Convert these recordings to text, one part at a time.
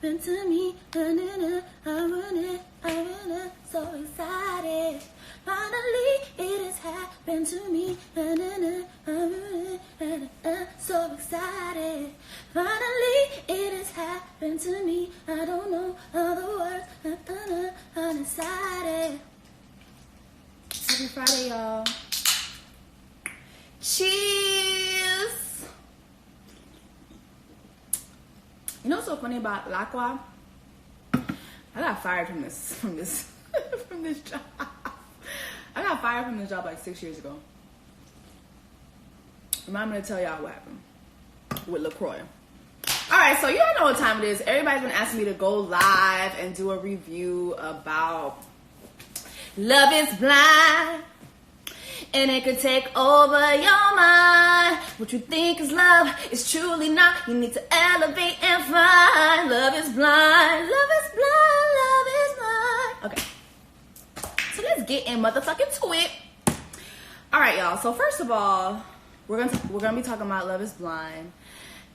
happened to me. I want it, so excited. Finally, it has happened to me. So excited. Finally, it has happened to me. I don't know other words. I'm excited. Happy Friday, y'all. Cheers. You know what's so funny about L'Aqua? I got fired from this from this job. I got fired from this job like 6 years ago. Remind me to tell y'all what happened with LaCroix. Alright, so y'all know what time it is. Everybody's been asking me to go live and do a review about Love is Blind. And it could take over your mind. What you think is love is truly not. You need to elevate and find. Love is blind. Love is blind. Love is blind. Okay. So let's get in motherfucking to it. All right, y'all. So first of all, we're gonna be talking about Love is Blind.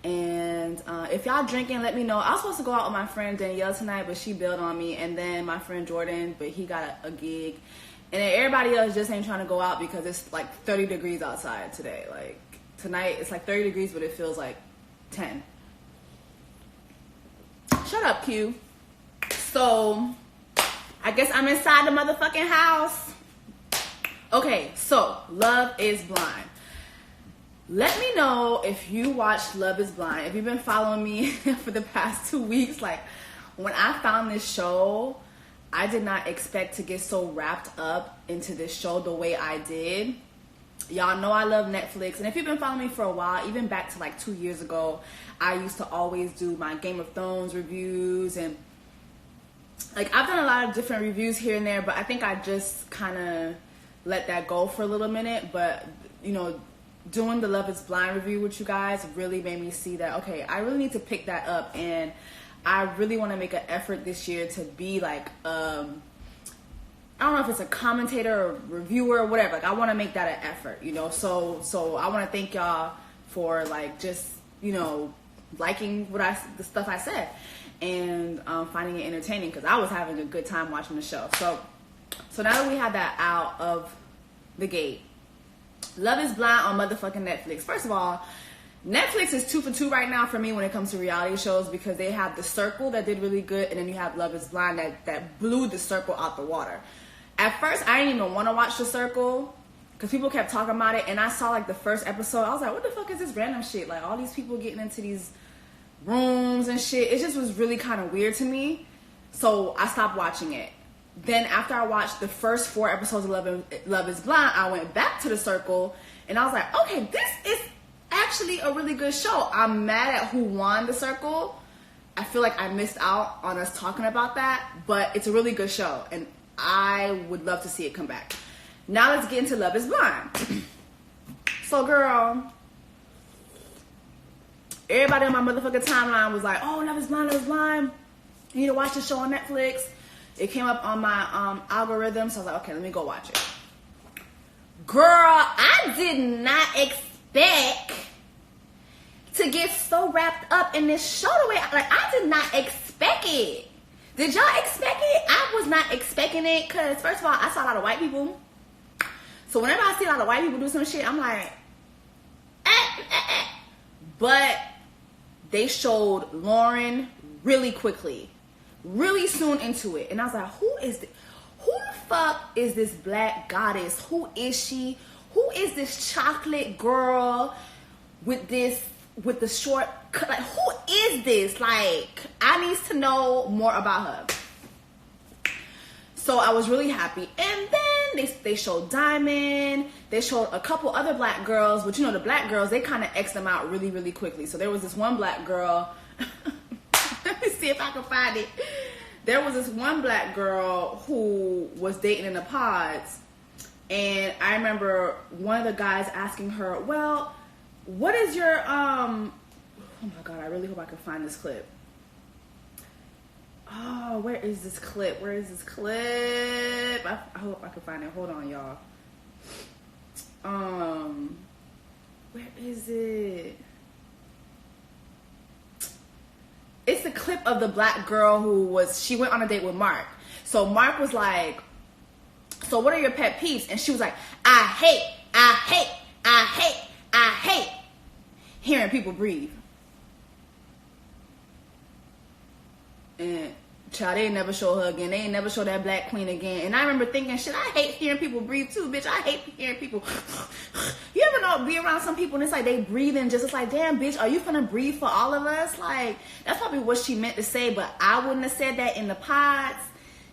And if y'all drinking, let me know. I was supposed to go out with my friend Danielle tonight, but she bailed on me. And then my friend Jordan, but he got a gig. And then everybody else just ain't trying to go out because it's like 30 degrees outside today. Like tonight it's like 30 degrees, but it feels like 10. Shut up, Q. So I guess I'm inside the motherfucking house. Okay, so Love is Blind. Let me know if you watched Love is Blind. If you've been following me for the past 2 weeks, like when I found this show, I did not expect to get so wrapped up into this show the way I did. Y'all know I love Netflix. And if you've been following me for a while, even back to like 2 years ago, I used to always do my Game of Thrones reviews. And like I've done a lot of different reviews here and there, but I think I just kind of let that go for a little minute. But, you know, doing the Love is Blind review with you guys really made me see that, okay, I really need to pick that up. And I really want to make an effort this year to be like, I don't know if it's a commentator or reviewer or whatever. Like I want to make that an effort, you know. So I want to thank y'all for like just, you know, liking the stuff I said and finding it entertaining because I was having a good time watching the show. So now that we have that out of the gate, Love is Blind on motherfucking Netflix. First of all, Netflix is 2 for 2 right now for me when it comes to reality shows because they have The Circle that did really good, and then you have Love is Blind that blew The Circle out the water. At first, I didn't even want to watch The Circle because people kept talking about it, and I saw like the first episode. I was like, what the fuck is this random shit? Like all these people getting into these rooms and shit. It just was really kind of weird to me, so I stopped watching it. Then after I watched the first 4 episodes of Love is Blind, I went back to The Circle, and I was like, okay, this is actually a really good show. I'm mad at who won The Circle. I feel like I missed out on us talking about that, but it's a really good show and I would love to see it come back. Now let's get into Love is Blind. So girl, everybody on my motherfucking timeline was like, oh, Love is Blind, Love is Blind. You need to watch the show on Netflix. It came up on my algorithm, so I was like, okay, let me go watch it. Girl, I did not expect to get so wrapped up in this show the way I did not expect it. Did y'all expect it? I was not expecting it because first of all, I saw a lot of white people. So whenever I see a lot of white people do some shit, I'm like, But they showed Lauren really quickly, really soon into it, and I was like, who the fuck is this black goddess? Who is she? Who is this chocolate girl with the short cut? Like, who is this? Like, I need to know more about her. So I was really happy. And then they showed Diamond. They showed a couple other black girls, but you know, the black girls, they kind of X'd them out really, really quickly. So there was this one black girl. Let me see if I can find it. There was this one black girl who was dating in the pods. And I remember one of the guys asking her, well, what is your, oh my God, I really hope I can find this clip. Oh, where is this clip? Where is this clip? I hope I can find it. Hold on, y'all. Where is it? It's a clip of the black girl she went on a date with Mark. So Mark was like, so what are your pet peeves? And she was like, I hate hearing people breathe. And child, they ain't never show her again. They ain't never show that black queen again. And I remember thinking, shit, I hate hearing people breathe too, bitch. I hate hearing people. You ever know, be around some people and it's like they breathing just, it's like, damn, bitch, are you finna breathe for all of us? Like, that's probably what she meant to say, but I wouldn't have said that in the pods.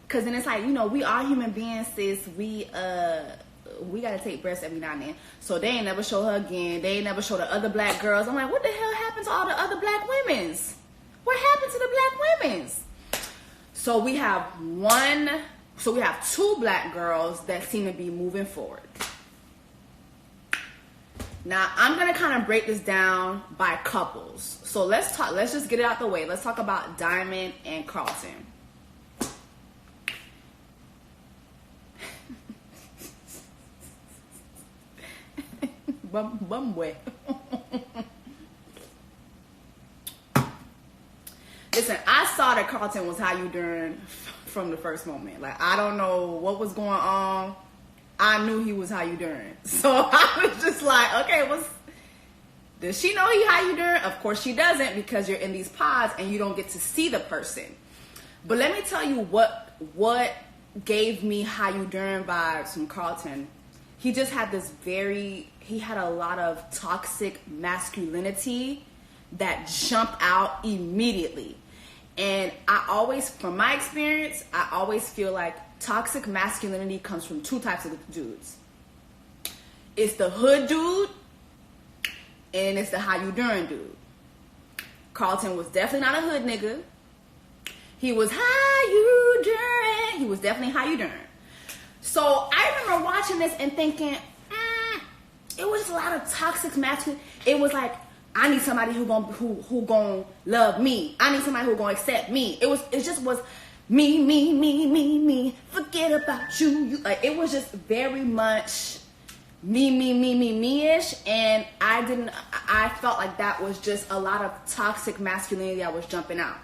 Cause then it's like, you know, we are human beings, sis. We gotta take breaths every now and then. So they ain't never show her again. They ain't never show the other black girls. I'm like, what the hell happened to all the other black women's? What happened to the black women's? So we have two black girls that seem to be moving forward. Now I'm gonna kind of break this down by couples. So let's just get it out the way. Let's talk about Diamond and Carlton. Bumway. Listen, I saw that Carlton was how you doing from the first moment. Like, I don't know what was going on. I knew he was how you doing. So I was just like, okay, does she know he how you doing? Of course she doesn't, because you're in these pods and you don't get to see the person. But let me tell you what gave me how you doing vibes from Carlton. He just had he had a lot of toxic masculinity that jumped out immediately. And from my experience, I always feel like toxic masculinity comes from two types of dudes. It's the hood dude, and it's the how you doing dude. Carlton was definitely not a hood nigga. He was how you doing. He was definitely how you doing. So I remember watching this and thinking, it was just a lot of toxic masculinity. It was like, I need somebody who gon' love me. I need somebody who gon' accept me. It just was me. Forget about you. Like, it was just very much me-ish. And I felt like that was just a lot of toxic masculinity that was jumping out.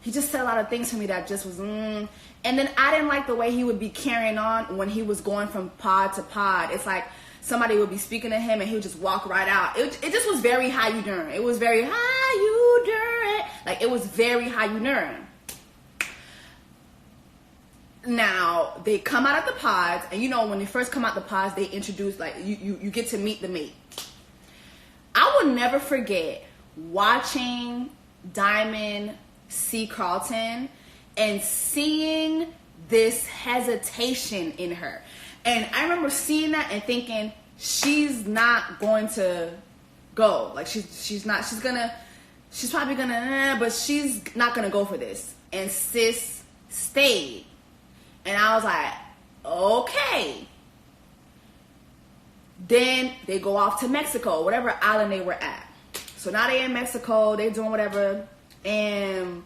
He just said a lot of things to me that just was, And then I didn't like the way he would be carrying on when he was going from pod to pod. It's like, somebody would be speaking to him and he would just walk right out. It just was very how you doing. It was very how you doing. Like, it was very how you doing. Now, they come out of the pods, and you know, when they first come out the pods, they introduce, like, you get to meet the mate. I will never forget watching Diamond see Carlton and seeing this hesitation in her. And I remember seeing that and thinking, she's not going to go. Like, she's probably gonna, but she's not gonna go for this. And sis stayed. And I was like, okay. Then they go off to Mexico, whatever island they were at. So now they're in Mexico, they're doing whatever. And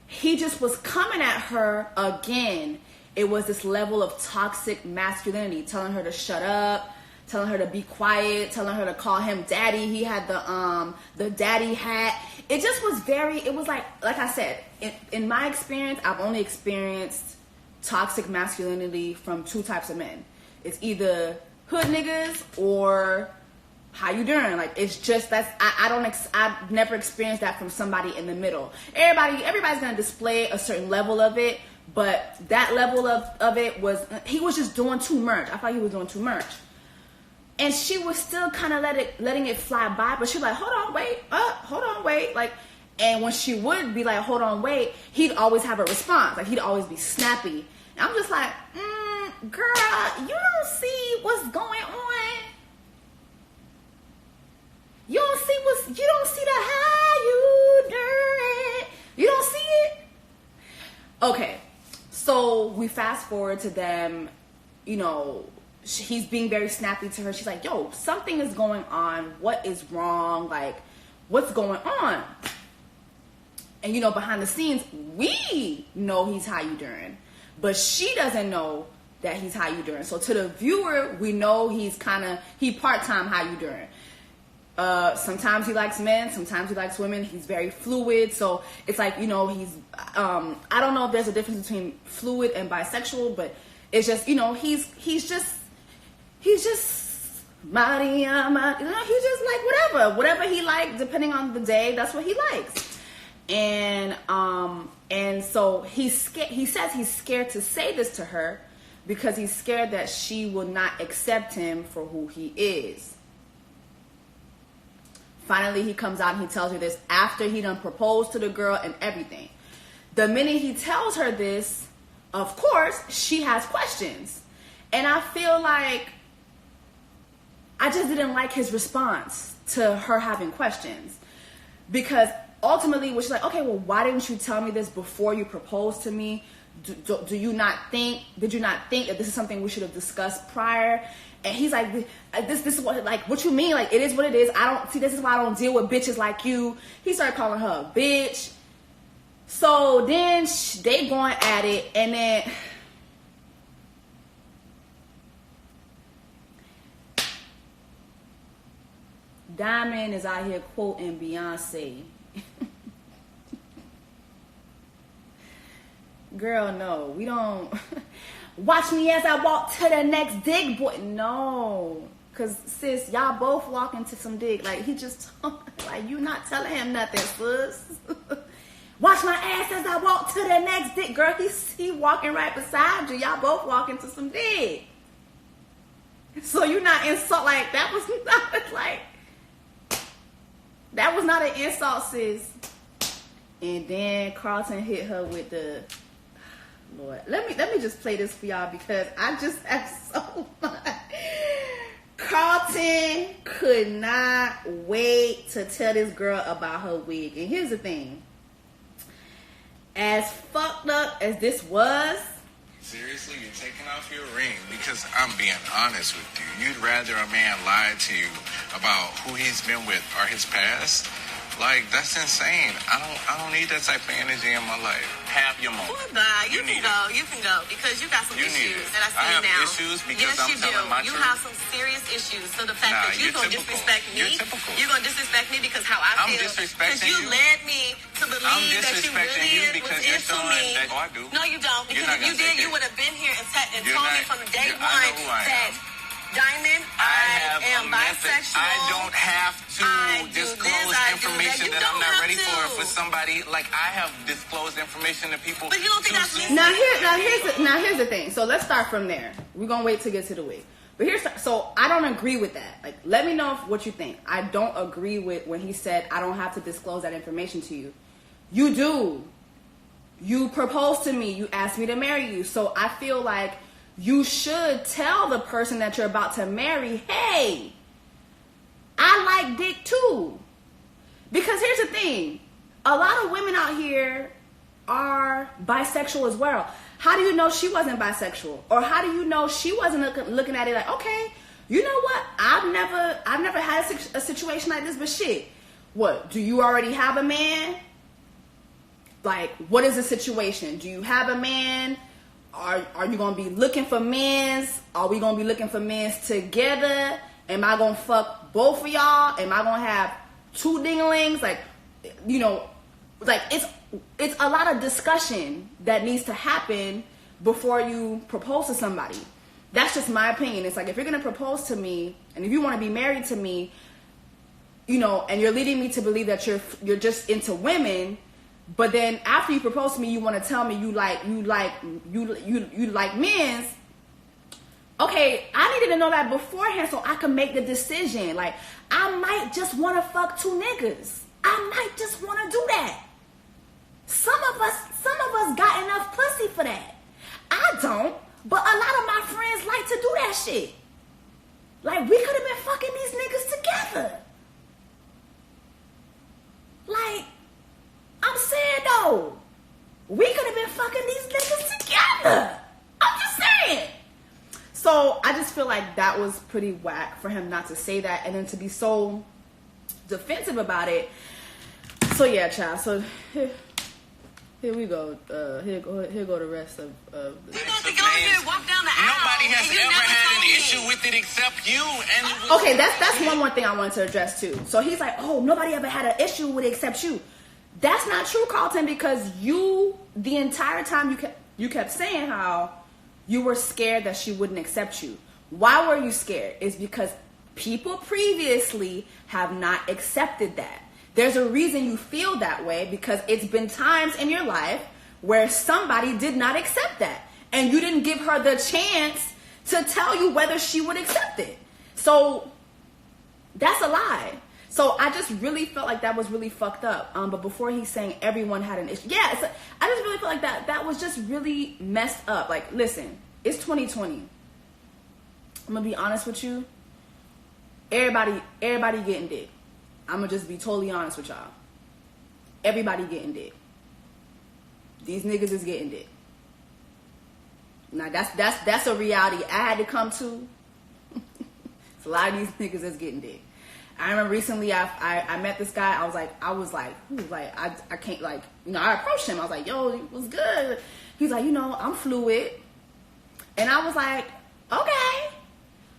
he just was coming at her again. It was this level of toxic masculinity, telling her to shut up, telling her to be quiet, telling her to call him daddy. He had the daddy hat. It just was it was like I said, in my experience, I've only experienced toxic masculinity from two types of men. It's either hood niggas or how you doing? Like, it's just, I've never experienced that from somebody in the middle. Everybody's gonna display a certain level of it. But that level of it was, he was just doing too much. I thought he was doing too much. And she was still kind of letting it fly by. But she was like, hold on, wait. Like, and when she would be like, hold on, wait, he'd always have a response. Like, he'd always be snappy. And I'm just like, girl, you don't see what's going on. You don't see the how you doing. You don't see it? Okay. So we fast forward to them, you know, he's being very snappy to her. She's like, yo, something is going on. What is wrong? Like, what's going on? And, you know, behind the scenes, we know he's how you doing. But she doesn't know that he's how you doing. So to the viewer, we know he part-time how you doing. Sometimes he likes men, sometimes he likes women. He's very fluid. So it's like, you know, he's, I don't know if there's a difference between fluid and bisexual, but it's just, you know, he's just Maria, you know, he's just like whatever he likes, depending on the day, that's what he likes. And so he's scared. He says he's scared to say this to her because he's scared that she will not accept him for who he is. Finally, he comes out and he tells her this after he done proposed to the girl and everything. The minute he tells her this, of course, she has questions. And I feel like I just didn't like his response to her having questions. Because ultimately, she's like, okay, well, why didn't you tell me this before you proposed to me? Did you not think that this is something we should have discussed prior? And he's like, this is what, like, what you mean? Like, it is what it is. This is why I don't deal with bitches like you. He started calling her a bitch. So then they going at it, and then Diamond is out here quoting Beyonce. Girl, no, we don't. Watch me as I walk to the next dig, boy. No, cause sis, y'all both walk into some dig. Like he just like you not telling him nothing, sis. Watch my ass as I walk to the next dig, girl. He walking right beside you. Y'all both walk into some dig. So you not insult like that was not like that was not an insult, sis. And then Carlton hit her with the. Lord, let me just play this for y'all because I just have so much. Carlton could not wait to tell this girl about her wig. And here's the thing. As fucked up as this was. Seriously, you're taking off your ring because I'm being honest with you. You'd rather a man lie to you about who he's been with or his past? Like, that's insane. I don't need that type of energy in my life. Have your moment. Well, bye. You can go because you got some issues that I see now. I have issues because I'm telling my truth. You have some serious issues. So the fact that you're going to disrespect me, you're going to disrespect me because how I feel. Because you led me to believe that you really was into me. Oh, I do. No, you don't. Because if you did, you would have been here and told me from day one that Diamond, I am bisexual. I don't have to disclose information that I'm not ready for somebody. Like, I have disclosed information to people. But you don't think that's listening? Now here's the thing. So let's start from there. We're gonna wait to get to the wig. But so I don't agree with that. Like, let me know what you think. I don't agree with when he said I don't have to disclose that information to you. You do. You proposed to me. You asked me to marry you. So I feel like you should tell the person that you're about to marry, hey, I like dick too. Because here's the thing. A lot of women out here are bisexual as well. How do you know she wasn't bisexual? Or how do you know she wasn't looking at it like, okay, you know what? I've never had a situation like this, but shit. What? Do you already have a man? Like, what is the situation? Do you have a man? Are you gonna be looking for men's? Are we gonna be looking for men's together? Am I gonna fuck both of y'all? Am I gonna have two dinglings? Like, you know, like it's a lot of discussion that needs to happen before you propose to somebody. That's just my opinion. It's like, if you're gonna propose to me and if you want to be married to me, you know, and you're leading me to believe that you're just into women. But then after you propose to me, you want to tell me you like men's. Okay, I needed to know that beforehand so I can make the decision. Like, I might just want to fuck two niggas. I might just want to do that. Some of us got enough pussy for that. I don't, but a lot of my friends like to do that shit. Like, we could have been fucking these niggas together. Like, I'm saying though, we could have been fucking these niggas together. I'm just saying. So I just feel like that was pretty whack for him not to say that and then to be so defensive about it. So yeah, child. So Here we go. Here go the rest of the. You supposed to go in here and walk down the aisle. Nobody has ever had an issue with it except you. And okay, that's one more thing I wanted to address too. So he's like, oh, nobody ever had an issue with it except you. That's not true, Carlton, because you the entire time you kept saying how you were scared that she wouldn't accept you. Why were you scared? It's because people previously have not accepted that. There's a reason you feel that way, because it's been times in your life where somebody did not accept that. And you didn't give her the chance to tell you whether she would accept it. So that's a lie. So I just really felt like that was really fucked up. But before he's saying everyone had an issue. Yeah, I just really feel like that was just really messed up. Like, listen, it's 2020. I'm going to be honest with you. Everybody getting dick. I'm going to just be totally honest with y'all. Everybody getting dick. These niggas is getting dick. Now, that's a reality I had to come to. It's a lot of these niggas that's getting dick. I remember recently I met this guy. I was like, I can't, like, you know, I approached him. I was like, yo, it was good. He's like, you know, I'm fluid. And I was like, okay.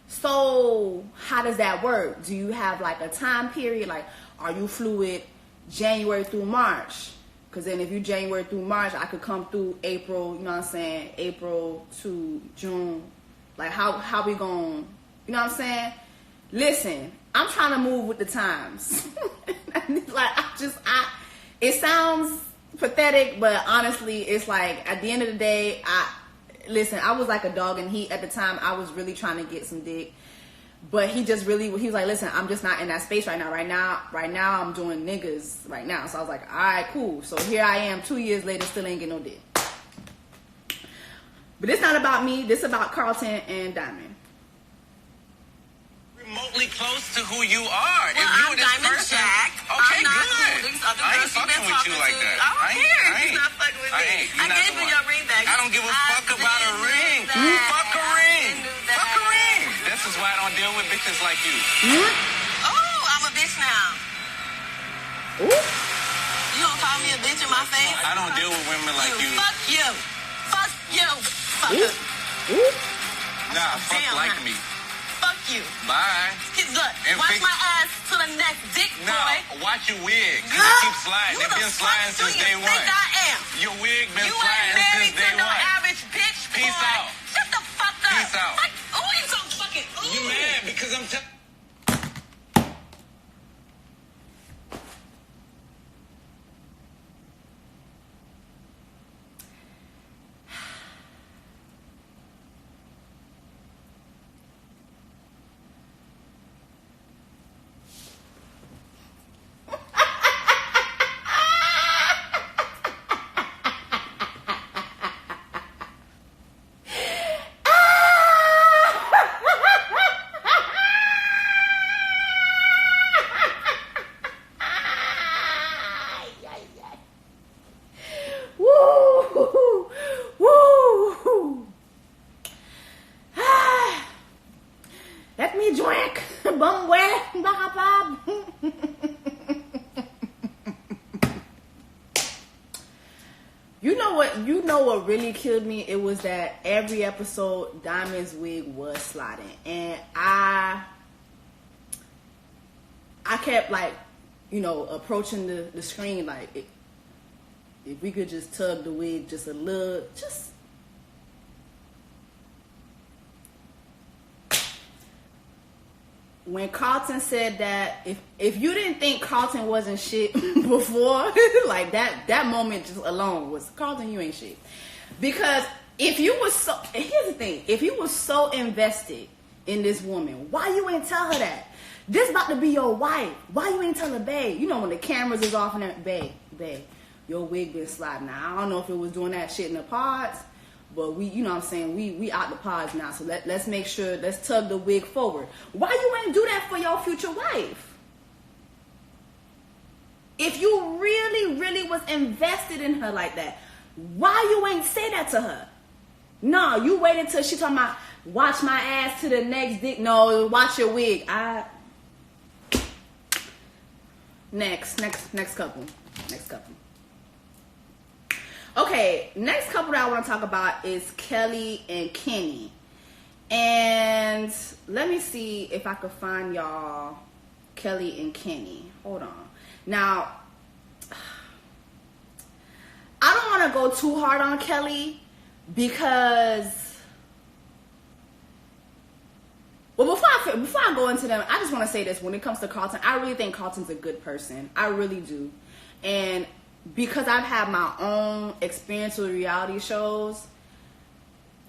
So how does that work? Do you have like a time period? Like, are you fluid January through March? Because then if you January through March, I could come through April, you know what I'm saying? April to June. Like, how we going, you know what I'm saying? Listen, I'm trying to move with the times. Like, it sounds pathetic, but honestly, it's like, at the end of the day, I was like a dog in heat at the time. I was really trying to get some dick. But he was like, listen, I'm just not in that space right now. Right now, I'm doing niggas right now. So I was like, all right, cool. So here I am 2 years later, still ain't getting no dick. But it's not about me. This is about Carlton and Diamond. Remotely close to who you are. Well, if you're I'm Diamond person, Jack. okay, I'm not good. cool with these other I girls ain't fucking with you like that. I don't care if he's not fucking with me. I gave you your ring back. I don't give a fuck about a ring. Fuck a ring. Fuck a ring. This is why I don't deal with bitches like you. Oh, I'm a bitch now. Ooh. You gonna call me a bitch in my face? I don't deal with women like you. Fuck you. Fuck you. Fuck you. Nah, fuck Damn, like huh? me. Fuck you. Bye. Look, And watch fix- my ass to the next dick, No, boy. watch your wig. Cause it keeps sliding. Who It's the been fuck sliding do since you day think one. I am? Your wig been You ain't sliding married since to day no one. average bitch, Peace boy. out. Shut the fuck up. Peace out. Fuck. Oh, you so fucking. Ooh. You mad because I'm telling. Let me drink. Bumware. You know what really killed me? It was that every episode Diamond's wig was sliding. And I kept, like, you know, approaching the screen like, if we could just tug the wig just a little, just. When Carlton said that, if you didn't think Carlton wasn't shit before, like that moment just alone was, Carlton, you ain't shit. Because if you was so, here's the thing, if you was so invested in this woman, why you ain't tell her that? This about to be your wife. Why you ain't tell her, babe? You know when the cameras is off and that, babe, your wig been sliding. Now, I don't know if it was doing that shit in the pods, but we, you know what I'm saying, we out the pods now, so let's make sure, let's tug the wig forward. Why you ain't do that for your future wife? If you really, really was invested in her like that, why you ain't say that to her? No, you waited till she talking about, watch my ass to the next dick. No, watch your wig. Next couple. Okay, next couple that I want to talk about is Kelly and Kenny. And let me see if I could find y'all Kelly and Kenny. Hold on. Now, I don't want to go too hard on Kelly because, well, before I go into them, I just want to say this. When it comes to Carlton, I really think Carlton's a good person. I really do. And because I've had my own experience with reality shows,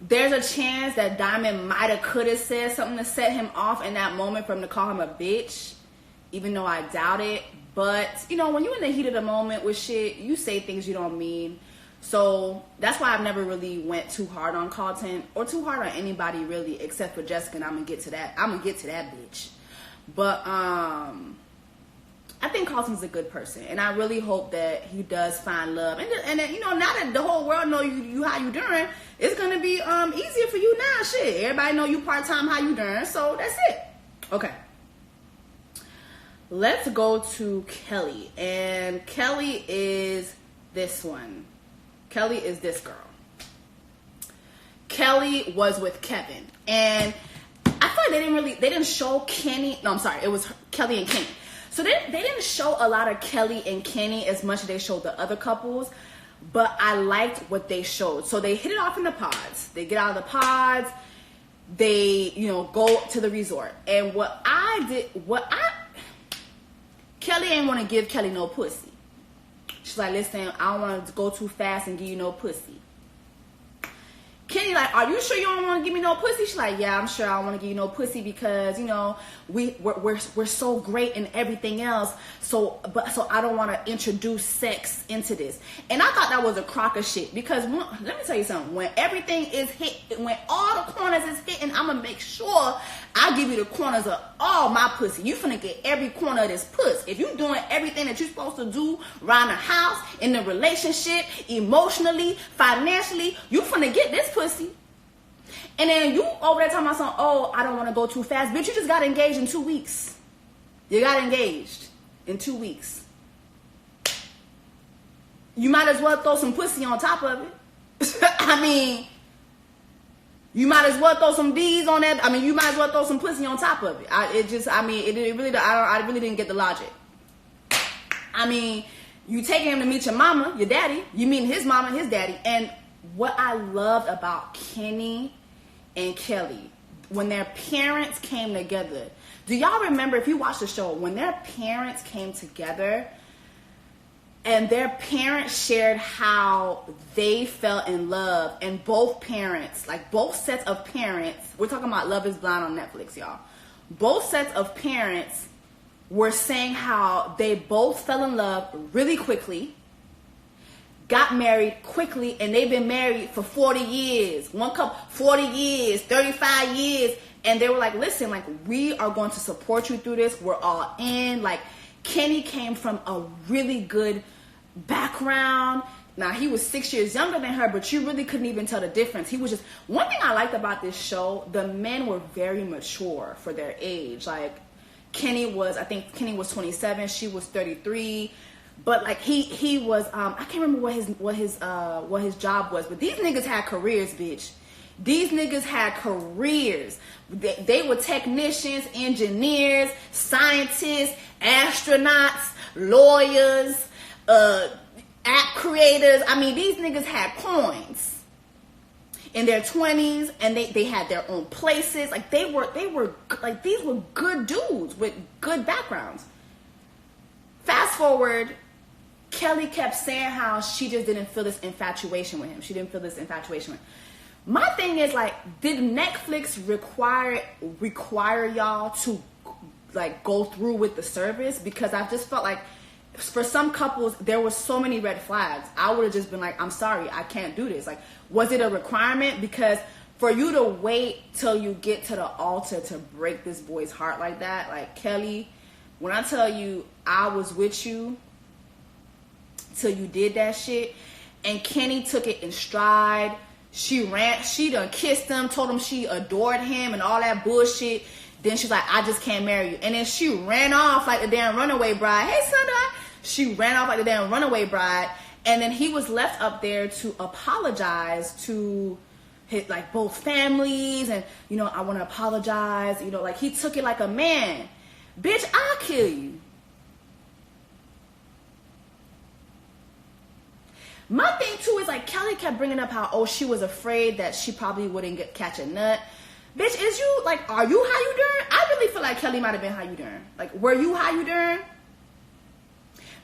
there's a chance that Diamond might have could have said something to set him off in that moment for him to call him a bitch, even though I doubt it. But, you know, when you're in the heat of the moment with shit, you say things you don't mean. So that's why I've never really went too hard on Carlton or too hard on anybody really, except for Jessica, and I'm gonna get to that bitch. But I think Carlton's a good person, and I really hope that he does find love. And you know, now that the whole world know you how you doing, it's gonna be easier for you now. Shit, everybody know you part time how you doing, so that's it. Okay, let's go to Kelly, and Kelly is this one. Kelly is this girl. Kelly was with Kevin, and I feel like they didn't show Kenny. No, I'm sorry, it was Kelly and Kenny. So they didn't show a lot of Kelly and Kenny as much as they showed the other couples, but I liked what they showed. So they hit it off in the pods. They get out of the pods. They, you know, go to the resort. And Kelly ain't want to give Kelly no pussy. She's like, listen, I don't want to go too fast and give you no pussy. Kenny like, are you sure you don't want to give me no pussy? She's like, yeah, I'm sure I don't want to give you no pussy because, you know, we're so great in everything else. So I don't want to introduce sex into this. And I thought that was a crock of shit because let me tell you something. When everything is hit, when all the corners is hitting, I'm gonna make sure I give you the corners of all my pussy. You finna get every corner of this puss. If you doing everything that you're supposed to do around the house, in the relationship, emotionally, financially, you finna get this pussy. And then you over there talking about something, oh, I don't want to go too fast. Bitch, you just got engaged in 2 weeks. You got engaged in 2 weeks. You might as well throw some pussy on top of it. I mean, you might as well throw some D's on that. I mean, you might as well throw some pussy on top of it. I really didn't get the logic. I mean, you taking him to meet your mama, your daddy. You meeting his mama, his daddy. And what I loved about Kenny and Kelly, when their parents came together. Do y'all remember, if you watch the show, when their parents came together and their parents shared how they fell in love, and both parents, like both sets of parents, we're talking about Love is Blind on Netflix, y'all. Both sets of parents were saying how they both fell in love really quickly, got married quickly, and they've been married for 40 years. One couple, 40 years, 35 years. And they were like, listen, like, we are going to support you through this. We're all in. Like, Kenny came from a really good background. Now, he was 6 years younger than her, but you really couldn't even tell the difference. He was just, one thing I liked about this show, the men were very mature for their age. Like, I think Kenny was 27, she was 33. But like he was, I can't remember what his job was, but these niggas had careers, bitch. These niggas had careers. They were technicians, engineers, scientists, astronauts, lawyers, app creators. I mean, these niggas had coins in their 20s, and they had their own places. Like they were like, these were good dudes with good backgrounds. Fast forward, Kelly kept saying how she just didn't feel this infatuation with him. She didn't feel this infatuation with him. My thing is, like, did Netflix require y'all to, like, go through with the service? Because I just felt like for some couples, there were so many red flags. I would have just been like, I'm sorry, I can't do this. Like, was it a requirement? Because for you to wait till you get to the altar to break this boy's heart like that, like, Kelly, when I tell you I was with you till you did that shit, and Kenny took it in stride. She done kissed him, told him she adored him and all that bullshit. Then she's like, I just can't marry you. And then she ran off like the damn runaway bride. Hey, Sunday. She ran off like the damn runaway bride. And then he was left up there to apologize to his, like, both families, and, you know, I want to apologize, you know, like, he took it like a man. Bitch, I'll kill you. My thing too is, like, Kelly kept bringing up how, oh, she was afraid that she probably wouldn't catch a nut. Bitch, is you, like, are you how you doing? I really feel like Kelly might have been how you doing. Like, were you how you doing?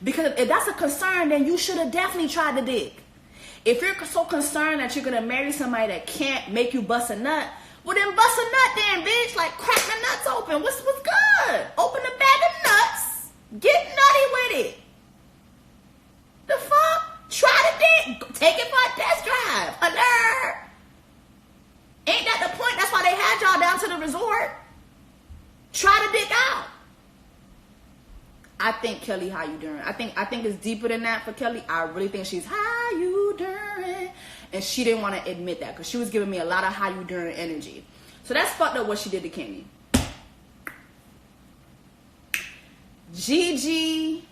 Because if that's a concern, then you should have definitely tried to dig. If you're so concerned that you're going to marry somebody that can't make you bust a nut, well, then bust a nut then, bitch. Like, crack the nuts open. What's good? Open the bag of nuts. Get nutty with it. The fuck? Try to dig. Take it for a test drive. Alert. Ain't that the point? That's why they had y'all down to the resort. Try to dig out. I think Kelly, how you doing? I think it's deeper than that for Kelly. I really think she's how you doing, and she didn't want to admit that because she was giving me a lot of how you doing energy. So that's fucked up what she did to Kenny. Gigi.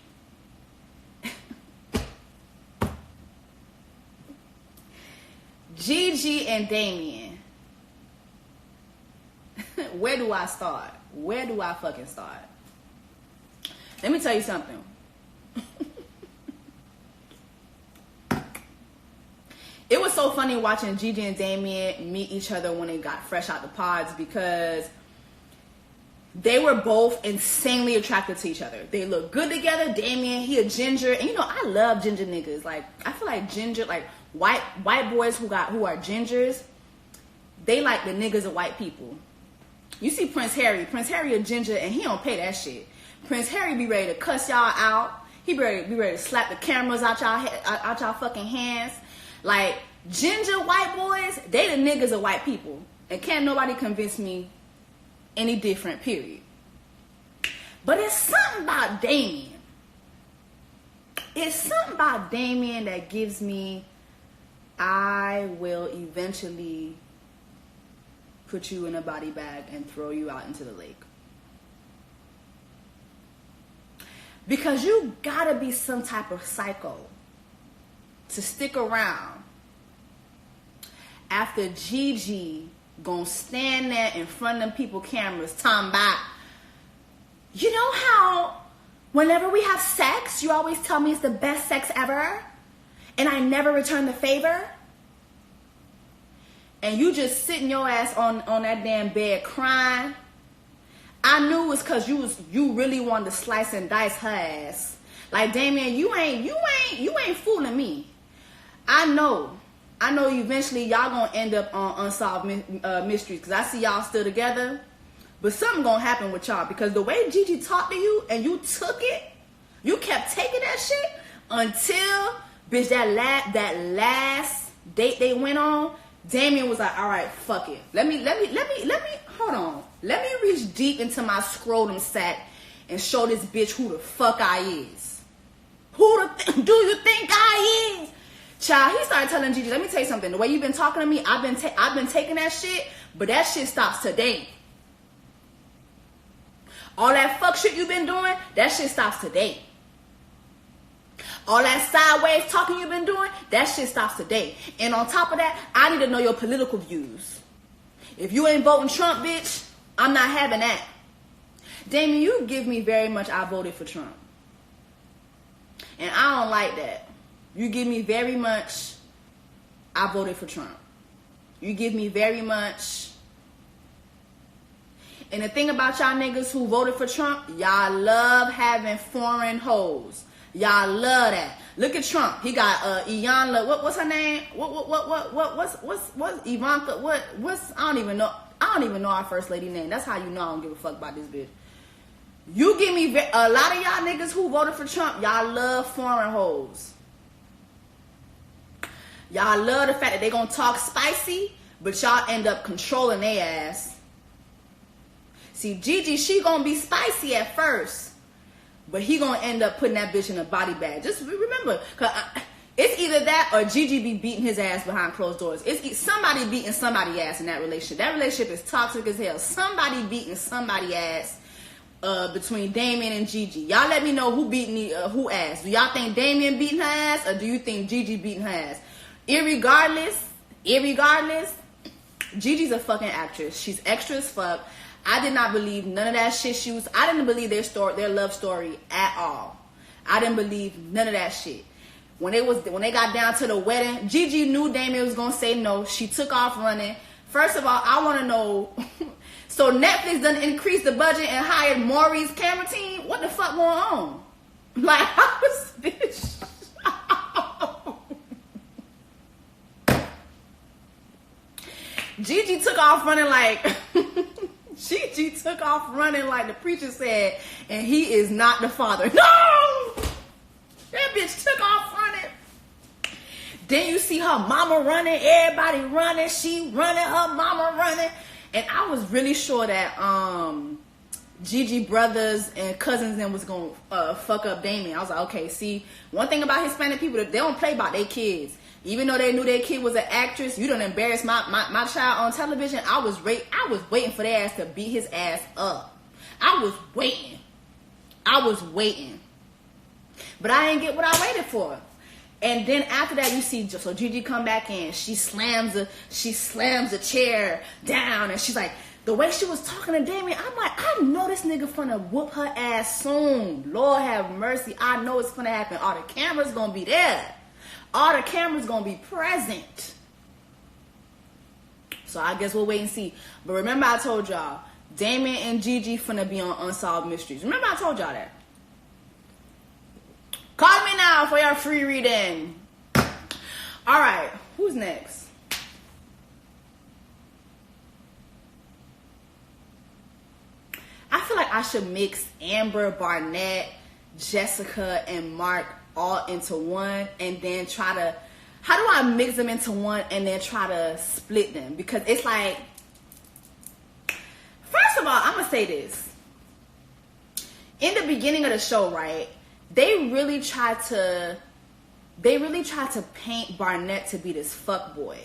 Gigi and Damien. Where do I start? Where do I fucking start? Let me tell you something. It was so funny watching Gigi and Damien meet each other when they got fresh out the pods, because they were both insanely attracted to each other. They look good together. Damien, he a ginger, and you know I love ginger niggas. Like, I feel like ginger, like white boys who are gingers, they like the niggas of white people. You see Prince Harry a ginger, and he don't pay that shit. Prince Harry be ready to cuss y'all out. He be ready to slap the cameras out y'all fucking hands. Like, ginger white boys, they the niggas of white people. And can't nobody convince me any different, period. But it's something about Damien. It's something about Damien that gives me, I will eventually put you in a body bag and throw you out into the lake. Because you gotta be some type of psycho to stick around after Gigi gonna stand there in front of them people cameras talking about, you know how whenever we have sex, you always tell me it's the best sex ever, and I never return the favor? And you just sitting your ass on that damn bed crying. I knew it was because you really wanted to slice and dice her ass. Like, Damien, you ain't fooling me. I know eventually y'all gonna end up on Unsolved Mysteries, because I see y'all still together. But something gonna happen with y'all, because the way Gigi talked to you and you took it, you kept taking that shit until, bitch, that last date they went on, Damien was like, all right, fuck it. Let me, hold on. Let me reach deep into my scrotum sack and show this bitch who the fuck I is. Who do you think I is? Child, he started telling Gigi, let me tell you something. The way you've been talking to me, I've been taking that shit, but that shit stops today. All that fuck shit you've been doing, that shit stops today. All that sideways talking you've been doing, that shit stops today. And on top of that, I need to know your political views. If you ain't voting Trump, bitch, I'm not having that. Damien, you give me very much I voted for Trump. And I don't like that. You give me very much I voted for Trump. You give me very much. And the thing about y'all niggas who voted for Trump, y'all love having foreign hoes. Y'all love that. Look at Trump. He got Iyanla. What's her name? What's Ivanka? What's I don't even know. I don't even know our first lady name. That's how you know I don't give a fuck about this bitch. You give me a lot of y'all niggas who voted for Trump. Y'all love foreign hoes. Y'all love the fact that they gonna talk spicy, but y'all end up controlling their ass. See, Gigi, she gonna be spicy at first, but he gonna end up putting that bitch in a body bag. Just remember, cause it's either that or Gigi be beating his ass behind closed doors. It's somebody beating somebody's ass in that relationship. That relationship is toxic as hell. Somebody beating somebody's ass between Damien and Gigi. Y'all let me know who beating who ass. Do y'all think Damien beating her ass, or do you think Gigi beating her ass? Irregardless, Gigi's a fucking actress. She's extra as fuck. I did not believe none of that shit I didn't believe their love story at all. I didn't believe none of that shit. When they got down to the wedding, Gigi knew Damien was gonna say no. She took off running. First of all, I want to know. So Netflix done increased the budget and hired Maury's camera team. What the fuck going on? Like, how was this? Gigi took off running like Gigi took off running like the preacher said, and he is not the father. No, that bitch took off running. Then you see her mama running, everybody running, she running, her mama running. And I was really sure that Gigi brothers and cousins then was gonna fuck up Damien. I was like, okay, see, one thing about Hispanic people, they don't play about their kids. Even though they knew their kid was an actress, you done embarrassed my child on television. I was waiting for their ass to beat his ass up. I was waiting. But I didn't get what I waited for. And then after that, you see, so Gigi come back in. She slams the chair down, and she's like, the way she was talking to Damien, I'm like, I know this nigga finna whoop her ass soon. Lord have mercy, I know it's finna happen. All the cameras gonna be there. All the cameras gonna be present. So I guess we'll wait and see. But remember, I told y'all, Damien and Gigi finna be on Unsolved Mysteries. Remember, I told y'all that. Call me now for your free reading. All right, who's next? I feel like I should mix Amber, Barnett, Jessica, and Mark all into one, and then try to, how do I mix them into one and then try to split them? Because it's like, first of all, I'm gonna say this. In the beginning of the show, right, they really tried to paint Barnett to be this fuck boy,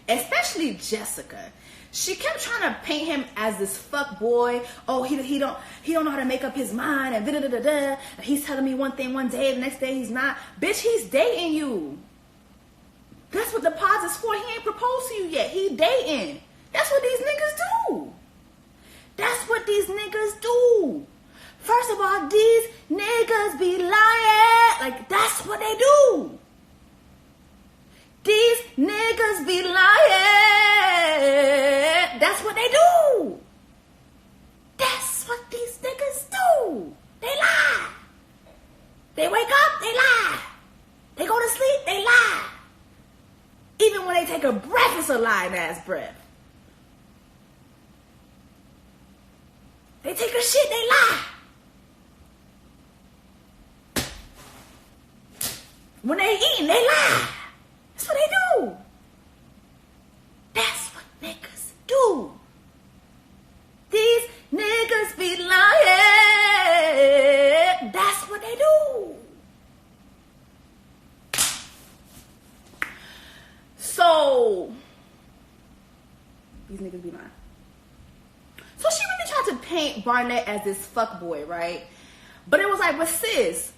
especially Jessica. She kept trying to paint him as this fuck boy. Oh, he don't know how to make up his mind, and da-da-da-da-da. He's telling me one thing one day, the next day he's not. Bitch, he's dating you. That's what the pause is for. He ain't proposed to you yet. He dating. That's what these niggas do. First of all, these niggas be lying. Like, that's what they do. These niggas be lying. That's what they do. That's what these niggas do. They lie. They wake up, they lie. They go to sleep, they lie. Even when they take a breath, it's a lying ass breath. They take a shit, they lie. When they eating, they lie. That's what they do. That's what niggas do. These niggas be lying. That's what they do. So, these niggas be lying. So she really tried to paint Barnett as this fuckboy, right? But it was like, but sis,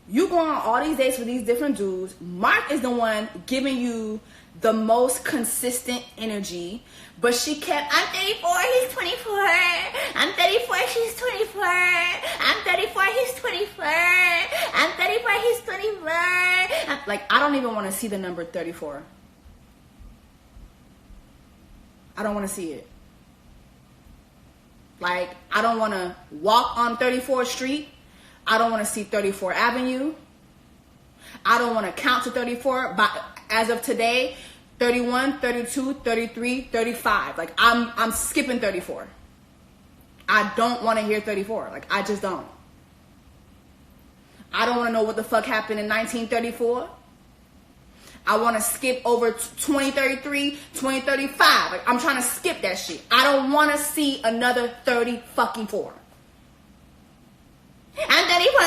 you go on all these dates with these different dudes. Mark is the one giving you the most consistent energy. But she kept, I'm 34, he's 24. I'm 34, she's 24. I'm 34, he's 24. I'm 34, he's 24. Like, I don't even want to see the number 34. I don't want to see it. Like, I don't want to walk on 34th Street. I don't want to see 34th Avenue. I don't want to count to 34. But as of today, 31, 32, 33, 35. Like, I'm skipping 34. I don't want to hear 34. Like, I just don't. I don't want to know what the fuck happened in 1934. I want to skip over 2033, 2035. Like, I'm trying to skip that shit. I don't want to see another 30 fucking 4. I'm 34.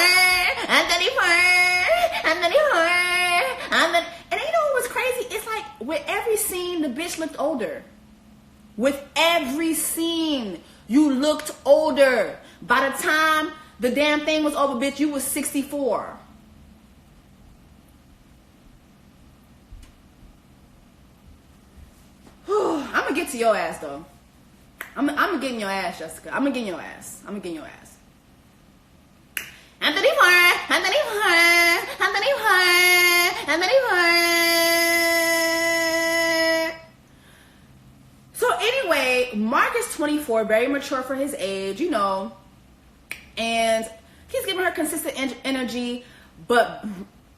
I'm 34. I'm 34. And you know what was crazy? It's like with every scene, the bitch looked older. With every scene, you looked older. By the time the damn thing was over, bitch, you was 64. I'm gonna get to your ass though. I'm gonna get in your ass, Jessica. I'm gonna get in your ass. Anthony Horn. So anyway, Mark is 24, very mature for his age, you know, and he's giving her consistent energy, but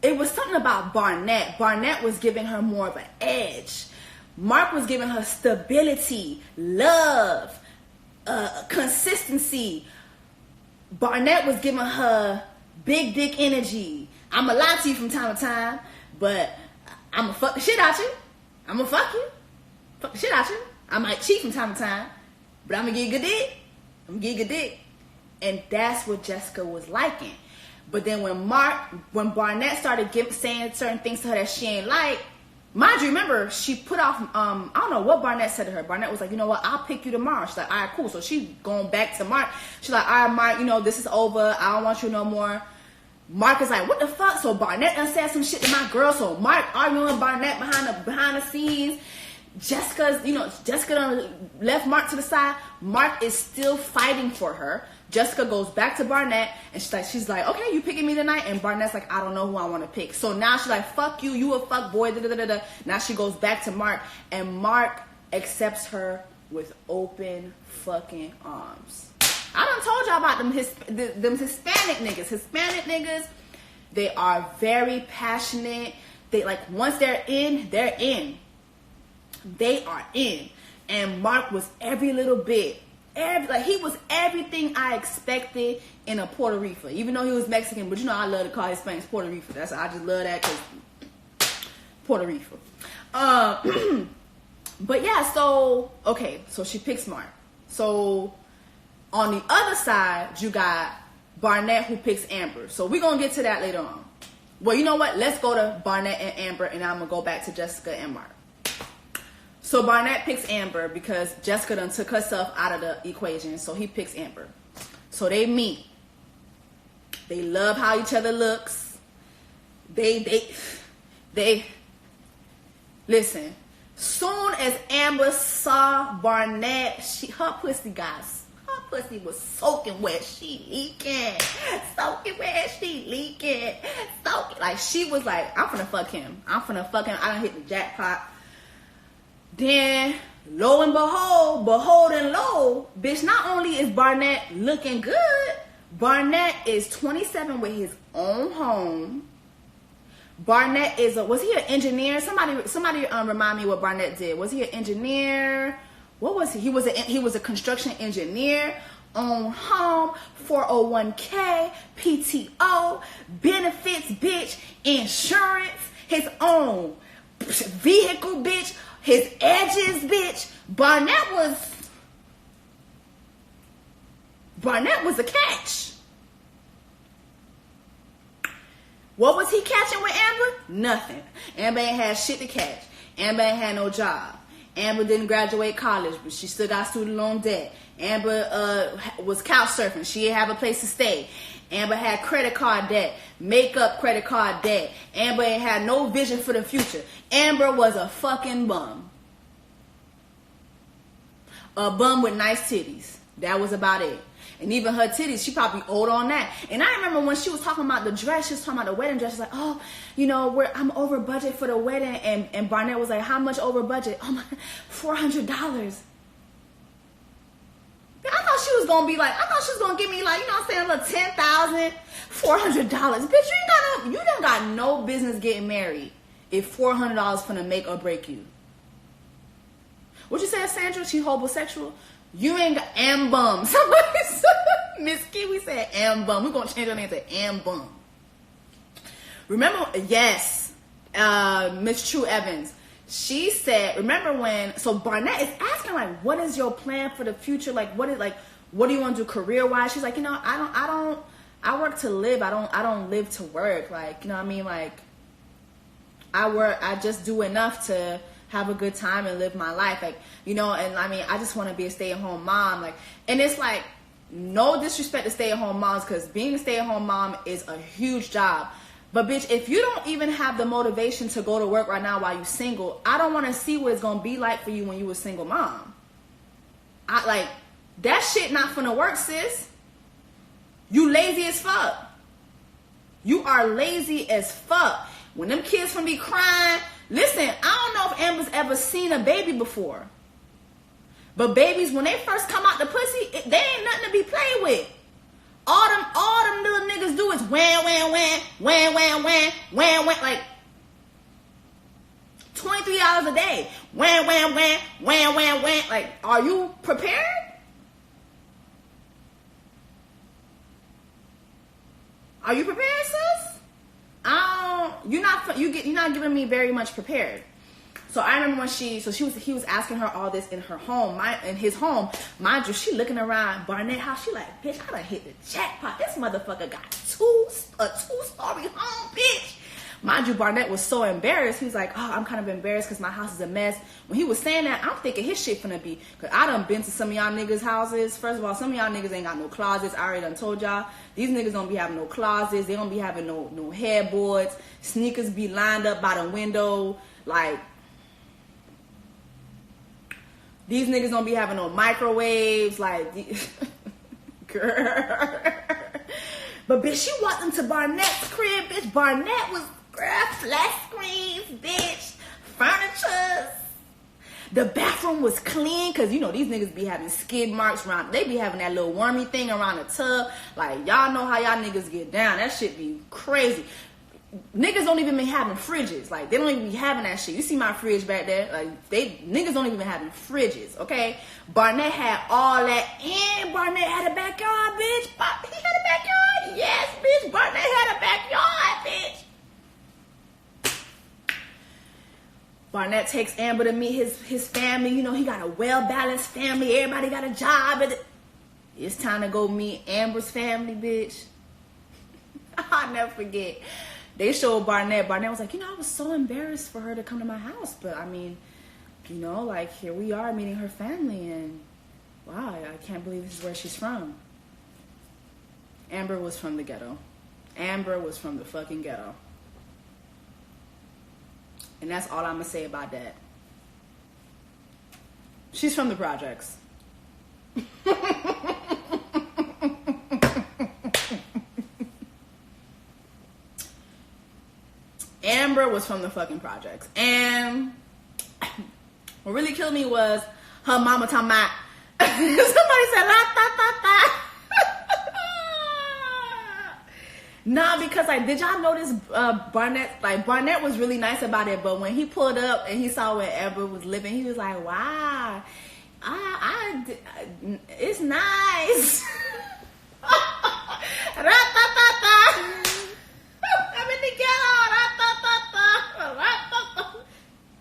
it was something about Barnett. Barnett was giving her more of an edge. Mark was giving her stability, love, consistency. Barnett was giving her big dick energy. I'ma lie to you from time to time, but I'ma fuck the shit out you. I'ma fuck you. Fuck the shit out you. I might cheat from time to time, but I'ma give you good dick. And that's what Jessica was liking. But then when Barnett started saying certain things to her that she ain't like, mind you, remember, she put off, I don't know what Barnett said to her. Barnett was like, you know what, I'll pick you tomorrow. She's like, all right, cool. So she's going back to Mark. She's like, all right, Mark, you know, this is over. I don't want you no more. Mark is like, what the fuck? So Barnett done said some shit to my girl. So Mark arguing with Barnett behind the scenes. Jessica done left Mark to the side. Mark is still fighting for her. Jessica goes back to Barnett and she's like, okay, you picking me tonight? And Barnett's like, I don't know who I want to pick. So now she's like, fuck you, you a fuck boy. Now she goes back to Mark, and Mark accepts her with open fucking arms. I done told y'all about them Hispanic niggas. Hispanic niggas, they are very passionate. They like, once they're in, they're in. They are in. And Mark was every little bit. He was everything I expected in a Puerto Rico. Even though he was Mexican, but you know I love to call Hispanics Puerto Rico. I just love that because Puerto Rico. But yeah, so she picks Mark. So on the other side, you got Barnett who picks Amber. So we're gonna get to that later on. Well, you know what? Let's go to Barnett and Amber, and I'm gonna go back to Jessica and Mark. So Barnett picks Amber because Jessica done took herself out of the equation. So he picks Amber. So they meet. They love how each other looks. They listen. Soon as Amber saw Barnett, her pussy was soaking wet. She leaking. Like she was like, I'm finna fuck him. I done hit the jackpot. Then, lo and behold and lo, bitch, not only is Barnett looking good, Barnett is 27 with his own home. Barnett was he an engineer? Somebody remind me what Barnett did. Was he an engineer? What was he? He was a construction engineer, own home, 401k, PTO, benefits, bitch, insurance, his own vehicle, bitch, his edges, bitch. Barnett was a catch. What was he catching with Amber? Nothing. Amber ain't had shit to catch. Amber ain't had no job. Amber didn't graduate college, but she still got student loan debt. Amber was couch surfing. She didn't have a place to stay. Amber had credit card debt, makeup credit card debt. Amber ain't had no vision for the future. Amber was a fucking bum. A bum with nice titties. That was about it. And even her titties, she probably old on that. And I remember when she was talking about the dress, she was talking about the wedding dress. She's like, oh, you know, I'm over budget for the wedding. And Barnett was like, how much over budget? Oh my, $400. I thought she was going to give me like, you know what I'm saying, a little $10,000, $400. Bitch, you done got no business getting married if $400 finna make or break you. What you say, Sandra? She homosexual? You ain't got am-bum. Somebody said, Miss Kiwi said am-bum. We're going to change her name to am-bum. Remember, yes, Miss True Evans. She said, remember when, so Barnett is asking, like, what is your plan for the future? What do you want to do career-wise? She's like, you know, I work to live. I don't live to work. Like, you know what I mean? Like, I just do enough to have a good time and live my life. Like, you know, and I mean, I just want to be a stay-at-home mom. Like, and it's like, no disrespect to stay-at-home moms, because being a stay-at-home mom is a huge job. But bitch, if you don't even have the motivation to go to work right now while you're single, I don't want to see what it's gonna be like for you when you a single mom. That shit not finna work, sis. You lazy as fuck. You are lazy as fuck. When them kids finna be crying, listen, I don't know if Amber's ever seen a baby before. But babies, when they first come out the pussy, they ain't nothing to be played with. All them little niggas do is wham, wham, wham, wham, wham, wham, wham, wham, like 23 hours a day. Wham, wham, wham, wham, wham, wham. Like, are you prepared? Are you prepared, sis? You're not giving me very much prepared. So I remember when he was asking her all this in her home, in his home. Mind you, she looking around Barnett house. She like, bitch, I done hit the jackpot. This motherfucker got a two-story home, bitch. Mind you, Barnett was so embarrassed. He was like, oh, I'm kind of embarrassed because my house is a mess. When he was saying that, I'm thinking his shit finna be, because I done been to some of y'all niggas' houses. First of all, some of y'all niggas ain't got no closets. I already done told y'all. These niggas don't be having no closets. They don't be having no headboards. Sneakers be lined up by the window. Like, these niggas don't be having no microwaves. Like, girl. But bitch, she walked into Barnett's crib, bitch. Barnett was, girl, flat screens, bitch. Furniture. The bathroom was clean, because, you know, these niggas be having skid marks around. They be having that little wormy thing around the tub. Like, y'all know how y'all niggas get down. That shit be crazy. Niggas don't even be having fridges. Like, they don't even be having that shit. You see my fridge back there? Like, niggas don't even be having fridges, okay? Barnett had all that, and Barnett had a backyard, bitch. He had a backyard? Yes, bitch. Barnett had a backyard, bitch. Barnett takes Amber to meet his family. You know, he got a well-balanced family. Everybody got a job. It's time to go meet Amber's family, bitch. I'll never forget. They showed Barnett. Barnett was like, you know, I was so embarrassed for her to come to my house. But, I mean, you know, like, here we are meeting her family. And, wow, I can't believe this is where she's from. Amber was from the ghetto. Amber was from the fucking ghetto. And that's all I'm going to say about that. She's from the projects. Amber was from the fucking projects. And what really killed me was her mama talking about, somebody said, la, ta, ta, ta. Nah, because did y'all notice Barnett was really nice about it, but when he pulled up and he saw where Amber was living, he was like, wow, it's nice. I'm in the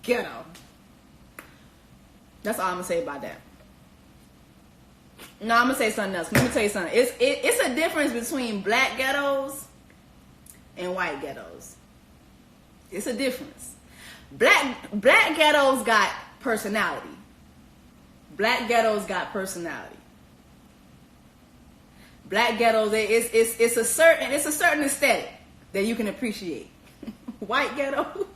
ghetto. That's all I'm gonna say about that. No, I'm gonna say something else. Let me tell you something. It's a difference between black ghettos and white ghettos. It's a difference. Black ghettos got personality. Black ghettos got personality. Black ghettos, it's a certain aesthetic that you can appreciate. White ghettos.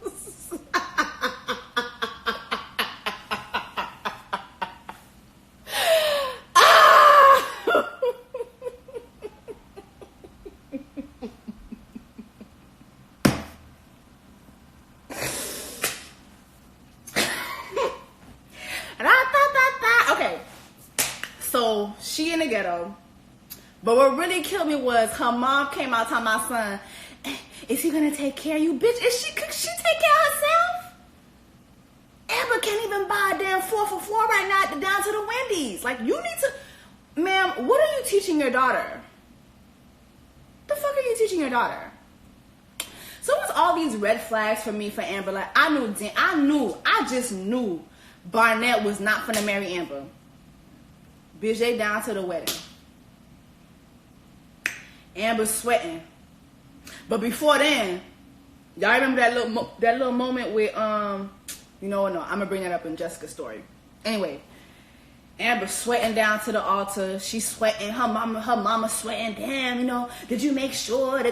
Okay, so she in the ghetto, but what really killed me was her mom came out telling my son, is he gonna take care of you, bitch? Could she take care of herself? Amber can't even buy a damn 4 for $4 right now down to the Wendy's. Like, you need to, ma'am, what are you teaching your daughter? The fuck are you teaching your daughter? So it was all these red flags for me for Amber. Like, I just knew Barnett was not finna marry Amber. Bitch, they down to the wedding. Amber's sweating. But before then, y'all remember that little moment with no, I'm gonna bring that up in Jessica's story. Anyway, Amber sweating down to the altar. She's sweating. Her mama sweating. Damn, you know, did you make sure?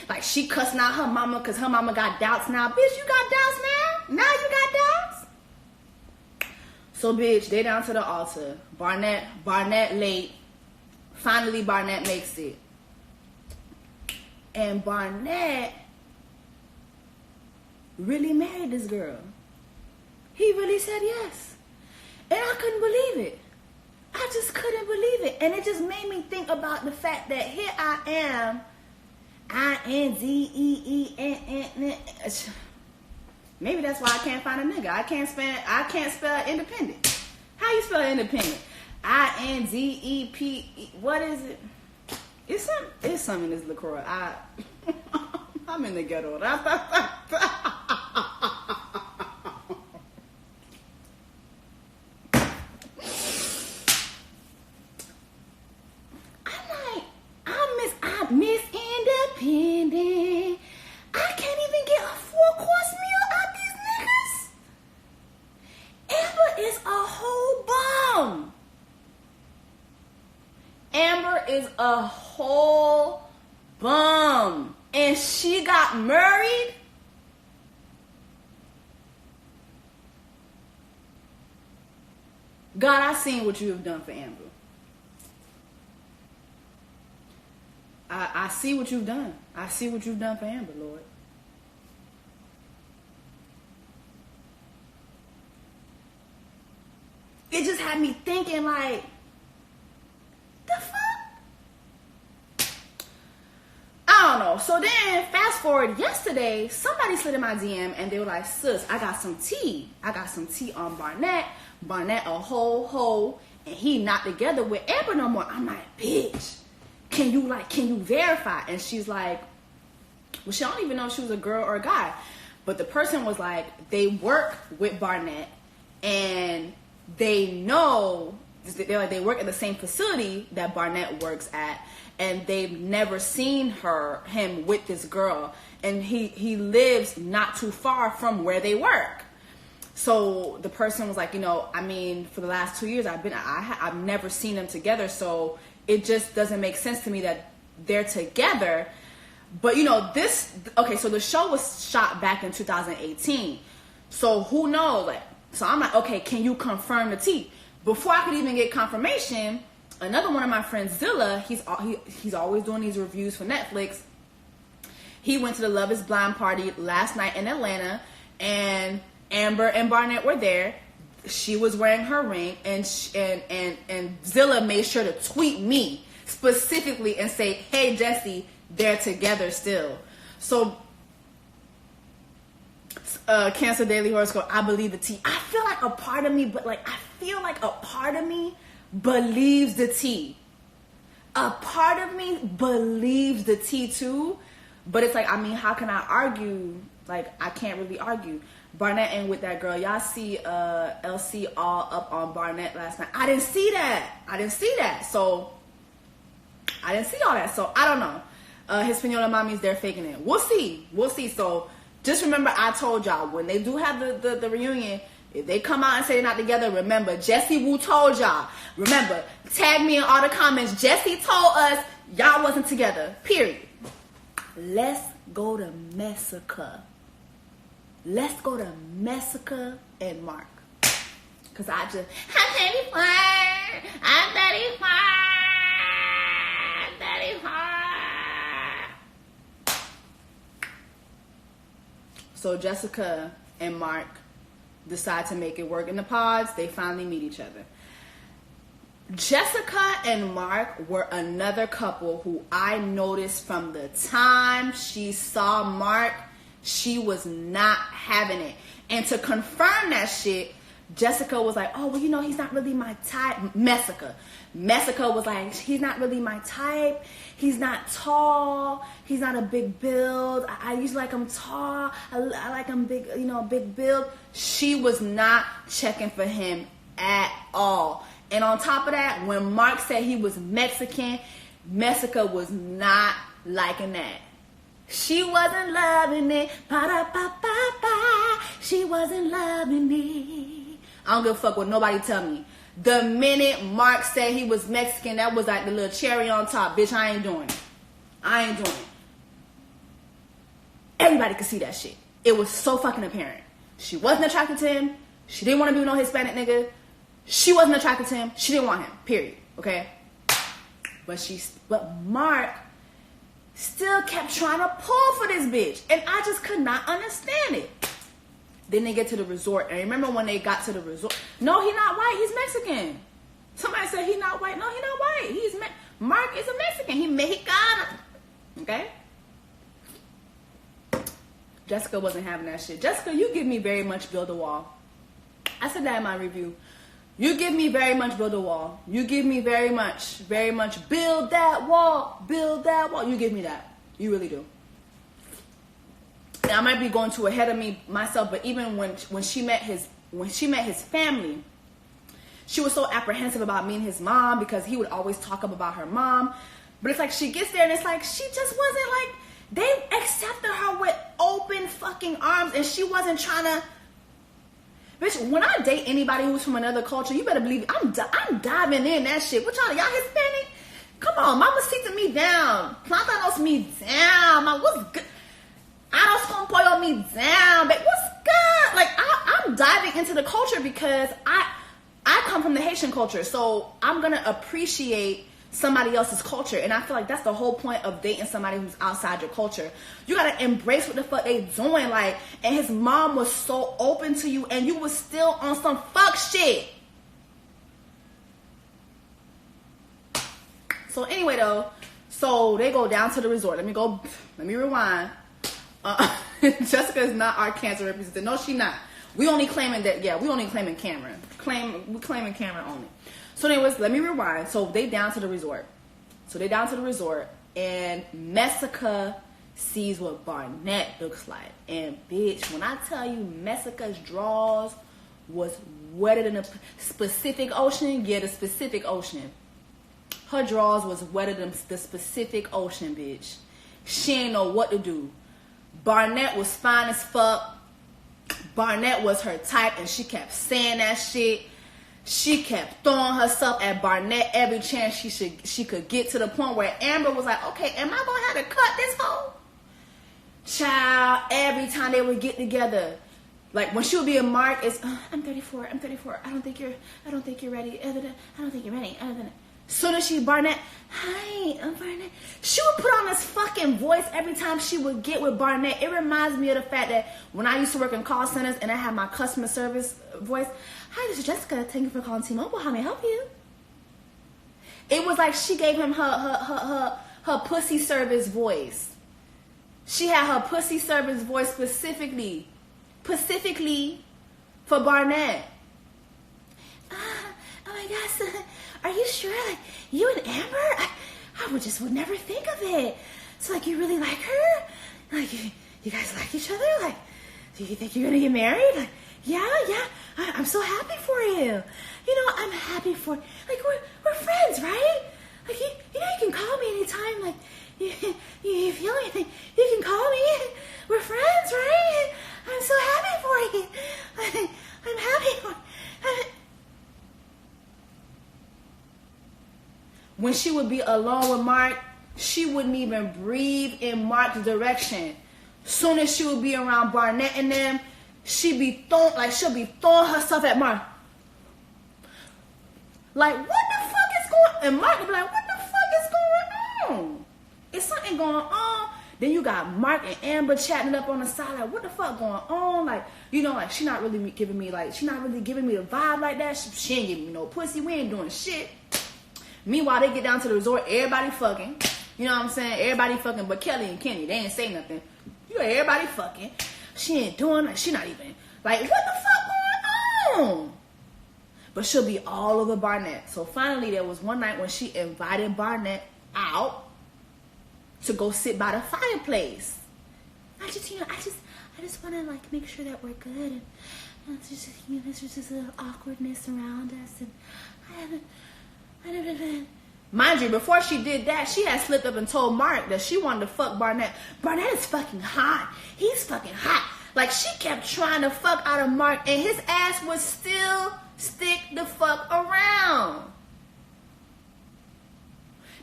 Like, she cussing out her mama because her mama got doubts now. Bitch, you got doubts now? Now you got doubts? So, bitch, they down to the altar. Barnett late. Finally, Barnett makes it. And Barnett really married this girl. He really said yes. And I couldn't believe it. I just couldn't believe it. And it just made me think about the fact that here I am, INDEEN. Maybe that's why I can't find a nigga. I can't spell independent. How you spell independent? INDEP. What is it? It's something in this LaCroix. I'm in the ghetto. Miss Independent. I can't even get a 4-course meal out these niggas. Amber is a whole bum. Amber is a whole bum. And she got married. God, I seen what you have done for Amber. I see what you've done. I see what you've done for Amber, Lord. It just had me thinking, like, the fuck? I don't know. So then, fast forward, yesterday, somebody slid in my DM and they were like, sis, I got some tea. I got some tea on Barnett. Barnett a whole, and he not together with Amber no more. I'm like, bitch. Can you verify? And she's like, well, she don't even know if she was a girl or a guy. But the person was like, they work with Barnett and they know, they're like, they work at the same facility that Barnett works at, and they've never seen him with this girl. And he lives not too far from where they work. So the person was like, you know, I mean, for the last 2 years, I've never seen them together. So it just doesn't make sense to me that they're together. But, you know, so the show was shot back in 2018. So who knows? Like, so I'm like, okay, can you confirm the tea? Before I could even get confirmation, another one of my friends, Zilla, he's always doing these reviews for Netflix. He went to the Love is Blind party last night in Atlanta, and Amber and Barnett were there. She was wearing her ring, and Zilla made sure to tweet me specifically and say, hey, Jessie, they're together still. So, Cancer Daily Horoscope, I believe the tea. I feel like a part of me believes the tea. A part of me believes the tea too, but it's like, I mean, how can I argue? Like, I can't really argue. Barnett ain't with that girl. Y'all see LC all up on Barnett last night. I didn't see that. So, I didn't see all that. So, I don't know. Hispaniola mommies, they're faking it. We'll see. So, just remember, I told y'all, when they do have the reunion, if they come out and say they're not together, remember, Jessie Woo told y'all. Remember, tag me in all the comments. Jessie told us y'all wasn't together. Period. Let's go to Messica. Let's go to Messica and Mark. Because I'm 34. I'm 34. So Jessica and Mark decide to make it work in the pods. They finally meet each other. Jessica and Mark were another couple who I noticed from the time she saw Mark, she was not having it. And to confirm that shit, Jessica was like, oh, well, you know, he's not really my type. Messica was like, he's not really my type. He's not tall. He's not a big build. I usually like him tall. I like him big, you know, big build. She was not checking for him at all. And on top of that, when Mark said he was Mexican, Messica was not liking that. She wasn't loving it. She wasn't loving me. I don't give a fuck what nobody tell me. The minute Mark said he was Mexican, that was like the little cherry on top. Bitch, I ain't doing it. I ain't doing it. Everybody could see that shit. It was so fucking apparent. She wasn't attracted to him. She didn't want to be with no Hispanic nigga. She wasn't attracted to him. She didn't want him. Period. Okay? But Mark still kept trying to pull for this bitch. And I just could not understand it. Then they get to the resort. And remember when they got to the resort? No, he's not white. He's Mexican. Somebody said he's not white. No, he's not white. Mark is a Mexican. He Mexicano. Okay? Jessica wasn't having that shit. Jessica, you give me very much build a wall. I said that in my review. You give me very much build a wall. You give me very much build that wall. Build that wall. You give me that. You really do. Now, I might be going too ahead of me myself, but even when she met his family, she was so apprehensive about meeting his mom because he would always talk up about her mom. But it's like she gets there and it's like she just wasn't like, they accepted her with open fucking arms and she wasn't trying to. Bitch, when I date anybody who's from another culture, you better believe I'm diving in that shit. What y'all Hispanic? Come on, mamacita me down. Plantanos me down. What's good? Aros con pollo me down. But what's good? Like, I'm diving into the culture because I come from the Haitian culture. So I'm going to appreciate somebody else's culture. And I feel like that's the whole point of dating somebody who's outside your culture. You gotta embrace what the fuck they doing. Like, and his mom was so open to you and you was still on some fuck shit. So anyway though, so they go down to the resort. Let me rewind. Jessica is not our cancer representative. No, she not. We only claiming Cameron. We claiming Cameron only. So anyways, let me rewind. So they down to the resort. And Messica sees what Barnett looks like. And bitch, when I tell you Messica's draws was wetter than the Pacific Ocean, yeah, the Pacific Ocean. Her draws was wetter than the Pacific Ocean, bitch. She ain't know what to do. Barnett was fine as fuck. Barnett was her type and she kept saying that shit. She kept throwing herself at Barnett every chance she could get, to the point where Amber was like, okay, am I going to have to cut this hoe? Child, every time they would get together, like when she would be a Mark, it's, I'm 34. I don't think you're ready. I don't think you're ready. Soon as she, Barnett, hi, I'm Barnett. She would put on this fucking voice every time she would get with Barnett. It reminds me of the fact that when I used to work in call centers and I had my customer service voice, hi, this is Jessica. Thank you for calling T-Mobile. How may I help you? It was like she gave him her pussy service voice. She had her pussy service voice specifically for Barnett. Oh my gosh, are you sure? Like, you and Amber? I would never think of it. So, like, you really like her? Like, you guys like each other? Like, do you think you're gonna get married? Like, yeah, I'm so happy for you. You know, I'm happy for, like, we're friends, right? Like, you know, you can call me anytime, like, you feel anything, you can call me. We're friends, right? I'm so happy for you. I'm happy for you. When she would be alone with Mark, she wouldn't even breathe in Mark's direction. Soon as she would be around Barnett and them, she'll be throwing herself at Mark. Like, what the fuck is going on? And Mark would be like, what the fuck is going on? Is something going on? Then you got Mark and Amber chatting up on the side, like, what the fuck going on? Like, you know, like, she not really giving me the vibe like that. She ain't giving me no pussy. We ain't doing shit. Meanwhile, they get down to the resort, everybody fucking. You know what I'm saying? Everybody fucking, but Kelly and Kenny, they ain't say nothing. You know, everybody fucking. She ain't doing, like, she not even, like, what the fuck going on? But she'll be all over Barnett. So finally, there was one night when she invited Barnett out to go sit by the fireplace. I just want to, like, make sure that we're good. And there's just a little awkwardness around us. And I haven't. Mind you, before she did that, she had slipped up and told Mark that she wanted to fuck Barnett. Barnett is fucking hot. He's fucking hot. Like, she kept trying to fuck out of Mark, and his ass was still Stick the fuck around.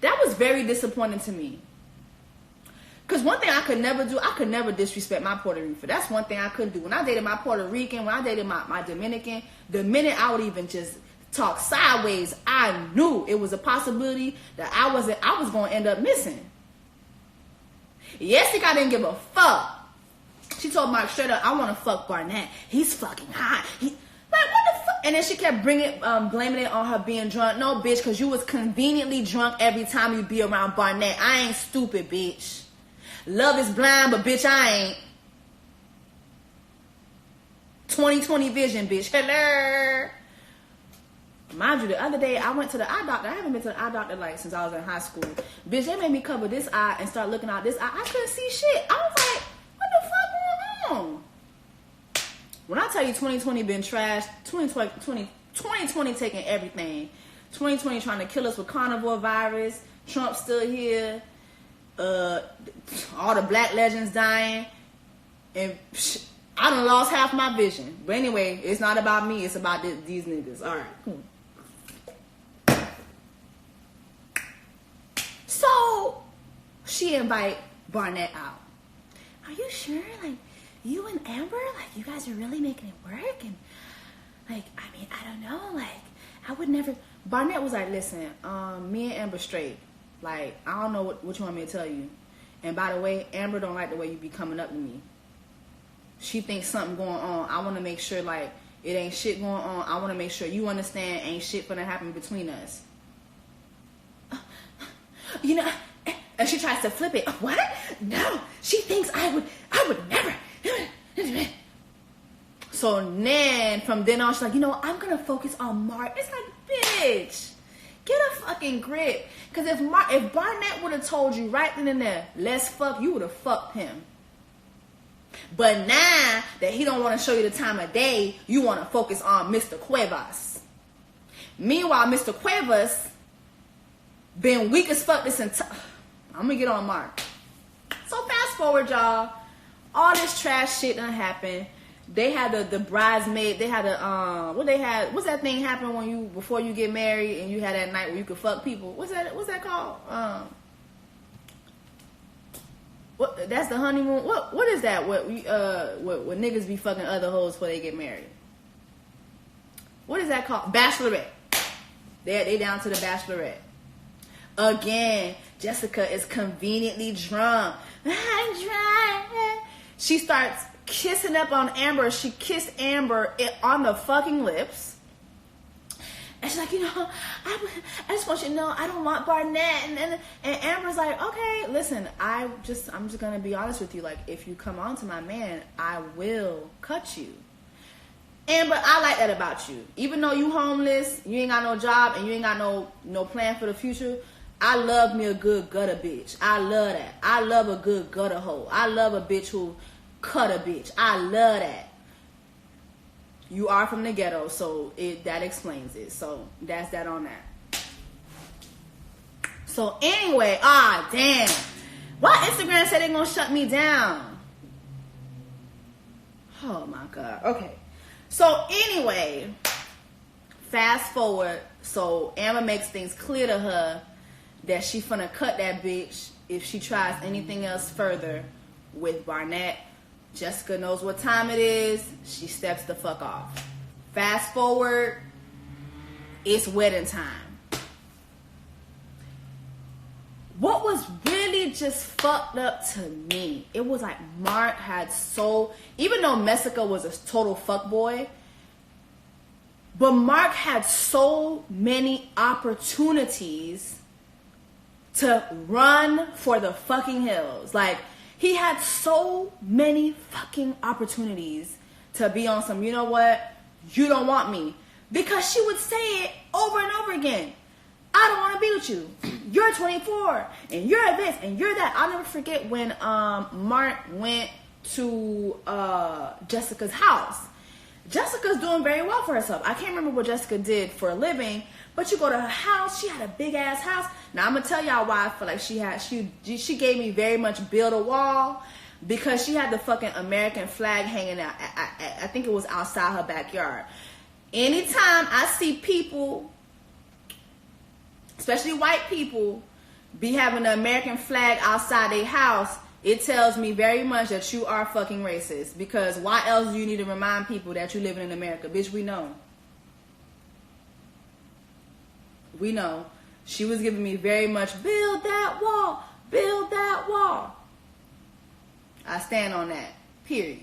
That was very disappointing to me. Because one thing I could never do, I could never disrespect my Puerto Rican. That's one thing I couldn't do. When I dated my Puerto Rican, when I dated my Dominican, the minute I would even just talk sideways, I knew it was a possibility that I was going to end up missing. Yes, I didn't give a fuck. She told Mark straight up, I want to fuck Barnett. He's fucking hot. Like, what the fuck? And then she kept blaming it on her being drunk. No, bitch, because you was conveniently drunk every time you be around Barnett. I ain't stupid, bitch. Love is blind, but bitch, I ain't. 20/20 vision, bitch. Hello. Mind you, the other day I went to the eye doctor. I haven't been to the eye doctor like since I was in high school. Bitch, they made me cover this eye and start looking out this eye. I couldn't see shit. I was like, what the fuck going on? When I tell you 2020 been trashed, 2020 taking everything. 2020 trying to kill us with carnivore virus. Trump still here. All the black legends dying, and I done lost half my vision. But anyway, it's not about me, it's about these niggas. All right. So she invite Barnett out. Are you sure? Like, you and Amber, like, you guys are really making it work? And like, I mean, I don't know. Like, I would never. Barnett was like, listen, me and Amber straight. Like, I don't know what you want me to tell you. And by the way, Amber don't like the way you be coming up to me. She thinks something going on. I want to make sure, like, it ain't shit going on. I want to make sure you understand ain't shit gonna happen between us. You know, and she tries to flip it. What? No, she thinks I would never. So then, from then on, she's like, you know, I'm gonna focus on Mark. It's like, bitch, get a fucking grip. Because if Barnett would have told you right then and there, let's fuck, you would have fucked him. But now that he don't want to show you the time of day, you want to focus on Mr. Cuevas. Meanwhile, Mr. Cuevas been weak as fuck this entire... I'm going to get on Mark. So fast forward, y'all. All this trash shit done happened. They had the bridesmaid. They had what's that thing happen before you get married and you had that night where you could fuck people? What's that called? That's the honeymoon. What is that? What niggas be fucking other hoes before they get married? What is that called? Bachelorette. They down to the bachelorette. Again, Jessica is conveniently drunk. I'm drunk. She starts kissing up on Amber. She kissed Amber on the fucking lips. And she's like, you know, I just want you to know I don't want Barnett. And Amber's like, okay, listen, I'm just gonna be honest with you. Like, if you come on to my man, I will cut you. Amber, I like that about you. Even though you homeless, you ain't got no job, and you ain't got no plan for the future, I love me a good gutter bitch. I love that. I love a good gutter hoe. I love a bitch who cut a bitch. I love that. You are from the ghetto, so that explains it. So that's that on that. So anyway, damn. Why Instagram said they gonna shut me down? Oh my God. Okay. So anyway, fast forward. So Amber makes things clear to her that she finna cut that bitch if she tries anything else further with Barnett. Jessica knows what time it is. She steps the fuck off. Fast forward, it's wedding time. What was really just fucked up to me, it was like Mark had even though Messica was a total fuckboy, but Mark had so many opportunities to run for the fucking hills. Like, he had so many fucking opportunities to be on some, you know what, you don't want me. Because she would say it over and over again. I don't want to be with you. You're 24, and you're this, and you're that. I'll never forget when Mark went to Jessica's house. Jessica's doing very well for herself. I can't remember what Jessica did for a living, but you go to her house, she had a big ass house. Now I'm gonna tell y'all why I feel like she gave me very much build a wall, because she had the fucking American flag hanging out. I think it was outside her backyard. anytime I see people, especially white people, be having the American flag outside their house, it tells me very much that you are fucking racist. Because why else do you need to remind people that you living in America? Bitch, we know. We know. She was giving me very much, build that wall, build that wall. I stand on that. Period.